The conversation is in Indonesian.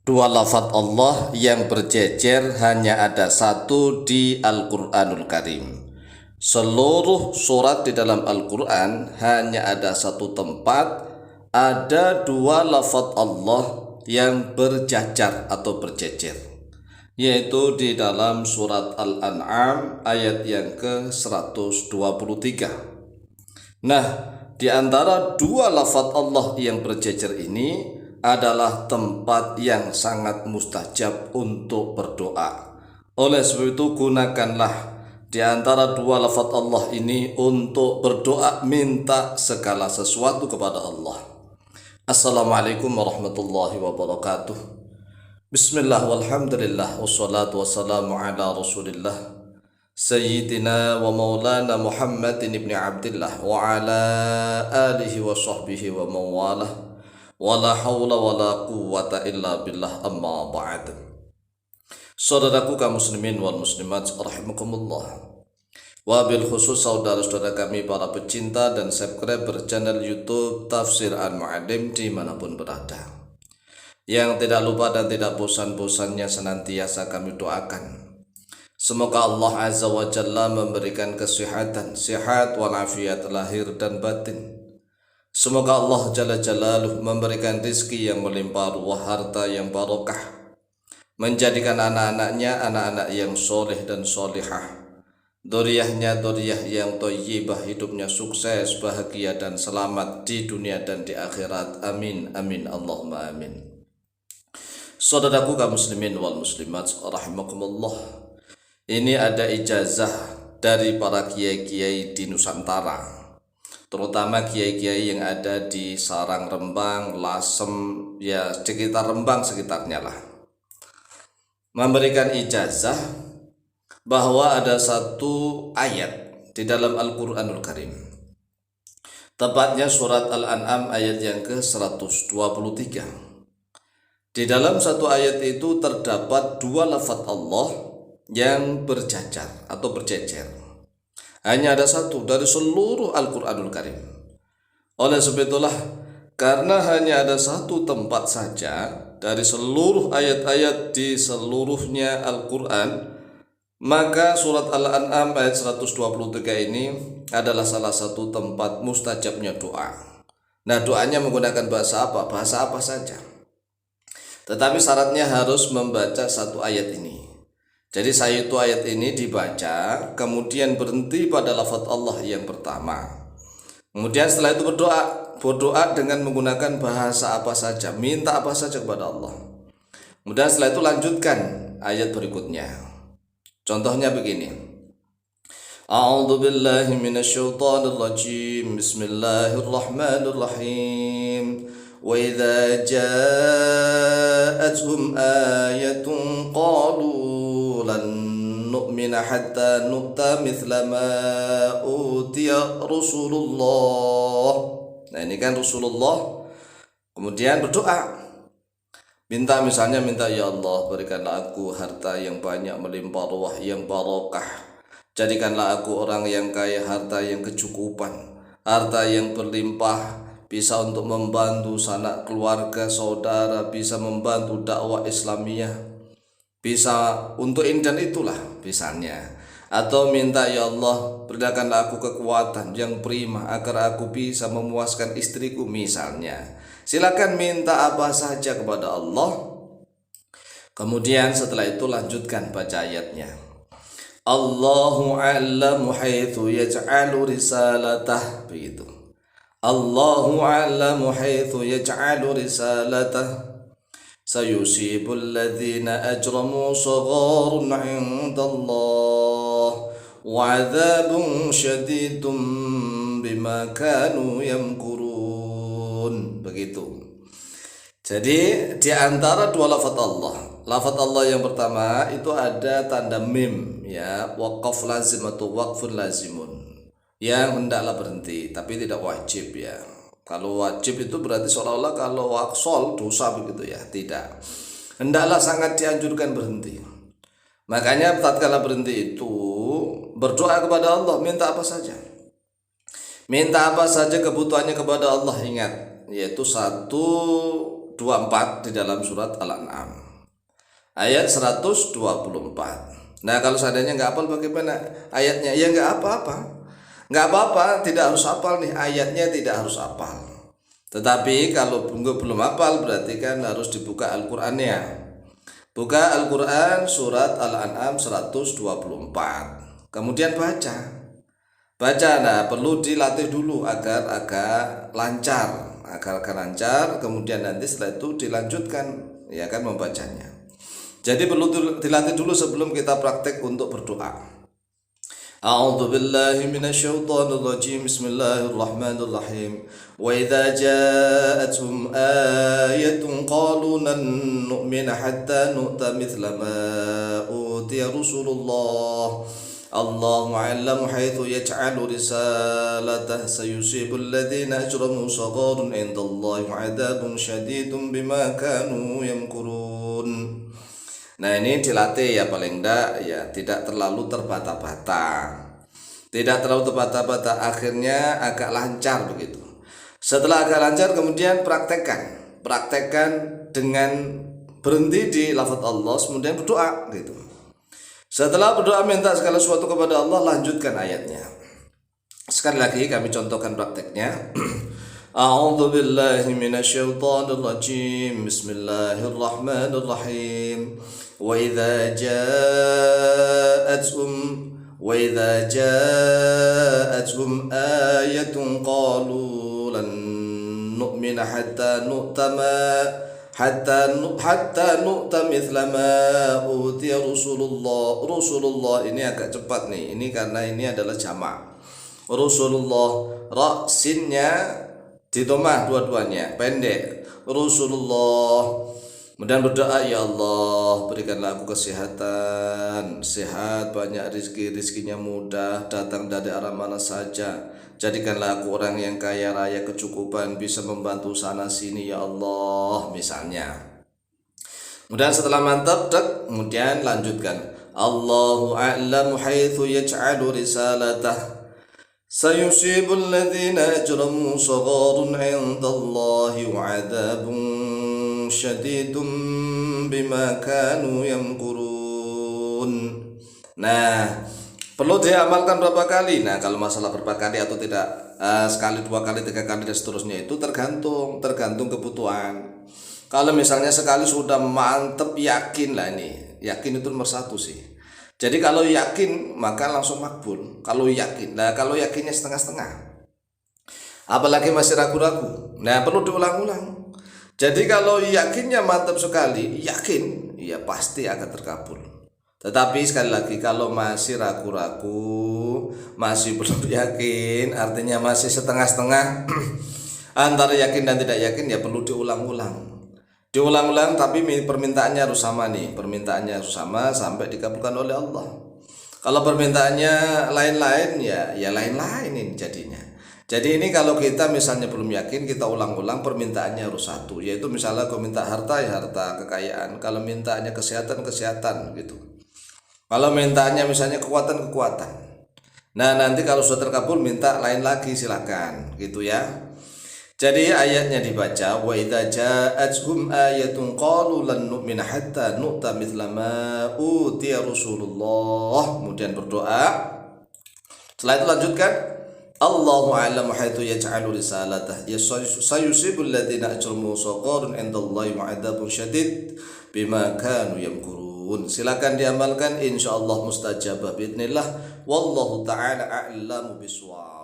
Dua lafaz Allah yang berjejer hanya ada satu di Al-Quranul Karim. Seluruh surat di dalam Al-Quran hanya ada satu tempat ada dua lafaz Allah yang berjajar atau berjejer, yaitu di dalam surat Al-An'am ayat yang ke-123. Nah, di antara dua lafaz Allah yang berjejer ini adalah tempat yang sangat mustajab untuk berdoa. Oleh sebab itu gunakanlah di antara dua lafaz Allah ini untuk berdoa, minta segala sesuatu kepada Allah. Assalamualaikum warahmatullahi wabarakatuh. Bismillah walhamdulillah wassalatu wassalamu ala rasulillah Sayyidina wa maulana Muhammadin ibn Abdillah wa ala alihi wa sahbihi wa mawalah wa la hawla wa la quwwata illa billah, amma ba'd. Saudaraku kaum muslimin wal muslimat rahimakumullah, wabil khusus saudara-saudara kami para pecinta dan subscriber channel YouTube Tafsir Al-Mu'allim dimanapun berada, yang tidak lupa dan tidak bosan-bosannya senantiasa kami doakan semoga Allah Azza wa Jalla memberikan kesehatan, sehat walafiat lahir dan batin. Semoga Allah Jalla Jalaluh memberikan rizki yang melimpah ruah, harta yang barokah, menjadikan anak-anaknya anak-anak yang soleh dan solihah, dzurriyyahnya dzurriyyah yang thayyibah, hidupnya sukses, bahagia dan selamat di dunia dan di akhirat. Amin amin Allahumma amin. Saudaraku kaum muslimin wal muslimat rahimakumullah, ini ada ijazah dari para kiai-kiai di Nusantara, terutama kiai-kiai yang ada di Sarang, Rembang, Lasem, ya sekitar Rembang sekitarnya lah, memberikan ijazah bahwa ada satu ayat di dalam Al-Quranul Karim, tepatnya surat Al-An'am ayat yang ke-123. Di dalam satu ayat itu terdapat dua lafaz Allah yang berjajar atau berjejer. Hanya ada satu dari seluruh Al-Quranul Karim. Oleh sebab itulah, karena hanya ada satu tempat saja dari seluruh ayat-ayat di seluruhnya Al-Quran, maka surat Al-An'am ayat 123 ini adalah salah satu tempat mustajabnya doa. Nah, doanya menggunakan bahasa apa? Bahasa apa saja. Tetapi syaratnya harus membaca satu ayat ini. Jadi satu ayat ini dibaca, kemudian berhenti pada lafaz Allah yang pertama. Kemudian setelah itu berdoa dengan menggunakan bahasa apa saja, minta apa saja kepada Allah. Kemudian setelah itu lanjutkan ayat berikutnya. Contohnya begini. A'udzu billahi minasyaitonir rajim. Bismillahirrahmanirrahim. Wa idza ja'atuhum ayatun qalu lan nu'mina hatta nu'ta mithla ma utiya Rasulullah. Nah, ini kan Rasulullah. Kemudian berdoa, minta ya Allah, berikanlah aku harta yang banyak melimpah ruah yang barokah. Jadikanlah aku orang yang kaya, harta yang kecukupan, harta yang berlimpah, bisa untuk membantu sanak keluarga, saudara, bisa membantu dakwah Islamiyah, bisa untuk ini dan itulah misalnya. Atau minta ya Allah, berikanlah aku kekuatan yang prima agar aku bisa memuaskan istriku misalnya. Silakan minta apa saja kepada Allah. Kemudian setelah itu lanjutkan baca ayatnya. Allahu a'lamu haitsu yaj'alu risalatah, begitu. Allahu a'lamu haitsu yaj'alu risalatah. Sayusibul ladzina ajramu sagharun 'indallah wa 'adzabun syadidun bima kanu yamkurun. Begitu. Jadi di antara dua lafaz Allah yang pertama itu ada tanda mim, ya, waqaf lazim atau waqfun lazimun, yang hendaklah berhenti tapi tidak wajib, ya. Kalau wajib itu berarti seolah-olah kalau waksol dosa begitu, ya. Tidak, hendaklah sangat dianjurkan berhenti. Makanya tatkala berhenti itu berdoa kepada Allah, minta apa saja kebutuhannya kepada Allah. Ingat, yaitu satu 124 di dalam surat Al-An'am. Ayat 124. Nah, kalau seandainya nggak hafal bagaimana ayatnya? Ya nggak apa-apa. Nggak apa-apa, tidak harus hafal nih ayatnya, tidak harus hafal. Tetapi kalau belum hafal berarti kan harus dibuka Al-Qur'annya. Buka Al-Quran surat Al-An'am 124. Kemudian baca. Nah perlu dilatih dulu agar agak lancar. Kemudian nanti setelah itu dilanjutkan ya kan membacanya. Jadi perlu dilatih dulu sebelum kita praktek untuk berdoa. A'udzu billahi minasyaitonir rajim. Bismillahirrahmanirrahim. Wa idza ja'atuhum ayatun qalu lan nu'mina hatta nu'ta mithla ma utiya Rasulullah. Allahu a'lamu haitsu yaj'alu risalatah sayusibul ladzina ajramu sagharun 'indallahi 'adzabun syadidun bima kanu yamkurun. Nah ini dilatih ya, paling enggak ya tidak terlalu terbata-bata. Akhirnya agak lancar begitu. Setelah agak lancar kemudian praktekkan dengan berhenti di lafaz Allah, kemudian berdoa gitu. Setelah berdoa minta segala sesuatu kepada Allah, lanjutkan ayatnya. Sekali lagi kami contohkan prakteknya. A'udzu billahi minasyaitonir rajim. Bismillahirrahmanirrahim. Wa idza ja'atuhum ayatun qalu lan nu'mina hatta nu'ta mithla ma utiya Rasulullah. Ini agak cepat nih. Ini karena ini adalah jamak. Rasulullah, ra sinnya ditomah dua-duanya pendek. Rasulullah. Kemudian berdoa, ya Allah berikanlah aku kesehatan, sehat, banyak rizkinya mudah, datang dari arah mana saja. Jadikanlah aku orang yang kaya raya kecukupan, bisa membantu sana sini ya Allah misalnya. Kemudian setelah mantap kemudian lanjutkan, Allahu a'lamu haitsu yaj'alu risalatah sayusibul ladzina ajramu sagharun 'indallahi wa 'adzabun syadidun bima kanu yamkurun. Nah, perlu diamalkan berapa kali? Nah, kalau masalah berapa kali atau tidak sekali, dua kali, tiga kali dan seterusnya itu tergantung kebutuhan. Kalau misalnya sekali sudah mantep, yakin lah, ini yakin itu nomor satu sih. Jadi kalau yakin maka langsung makbul. Kalau yakinnya setengah-setengah, apalagi masih ragu-ragu, nah perlu diulang-ulang. Jadi kalau yakinnya mantap sekali, yakin ya pasti akan terkabul. Tetapi sekali lagi kalau masih ragu-ragu, masih belum yakin, artinya masih setengah-setengah antara yakin dan tidak yakin, ya perlu diulang-ulang. Tapi permintaannya harus sama nih, sampai dikabulkan oleh Allah. Kalau permintaannya lain-lain ya lain-lain ini jadinya. Jadi ini kalau kita misalnya belum yakin, kita ulang-ulang, permintaannya harus satu, yaitu misalnya kalau minta harta ya harta, kekayaan. Kalau mintanya kesehatan gitu. Kalau mintanya misalnya kekuatan. Nah nanti kalau sudah terkabul minta lain lagi, silakan gitu ya. Jadi ayatnya dibaca, wa idza ja'atuhum ayatun qalu lan nu'mina hatta nu'ta mithla ma utiya Rasulullah. Kemudian berdoa. Setelah itu lanjutkan, Allahu a'lamu haitsu yaj'alu risalatah sayusibul ladzina ajramu sagharun 'indallahi wa 'adzabun syadid bima kanu yamkurun. Silakan diamalkan, insyaallah mustajabah باذنillah. Wallahu ta'ala a'lamu bishawab.